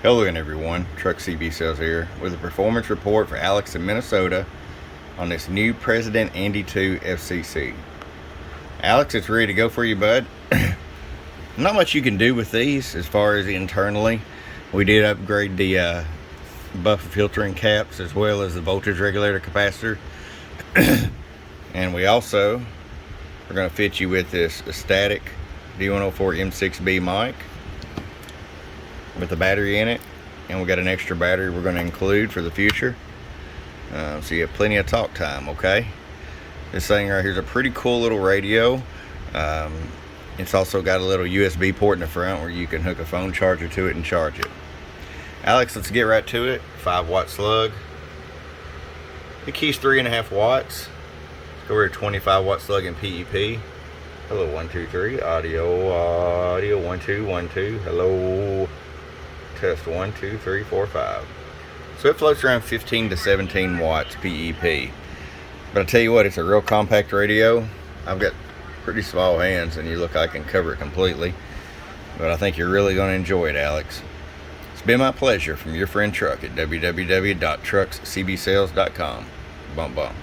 Hello again, everyone. Truck CB Sales here with a performance report for Alex in Minnesota on this new President Andy II FCC. Alex, it's ready to go for you, bud. Not much you can do with these as far as internally. We did upgrade the buffer filtering caps as well as the voltage regulator capacitor. And we also are going to fit you with this static D104 M6B mic with a battery in it, and we got an extra battery we're going to include for the future, so you have plenty of talk time. Okay, this thing right here is a pretty cool little radio. It's also got a little USB port in the front where you can hook a phone charger to it and charge it. Alex, let's get right to it. 5-watt slug. The key's 3.5 watts. Let's go over to 25-watt slug in PEP. Hello, 1 2 3. Audio 1 2 1 2. Hello. Test 1 2 3 4 5. So it floats around 15 to 17 watts PEP. But I tell you what, it's a real compact radio. I've got pretty small hands, and you look like I can cover it completely. But I think you're really going to enjoy it, Alex. It's been my pleasure from your friend Truck at www.truckscbsales.com. Bump bump.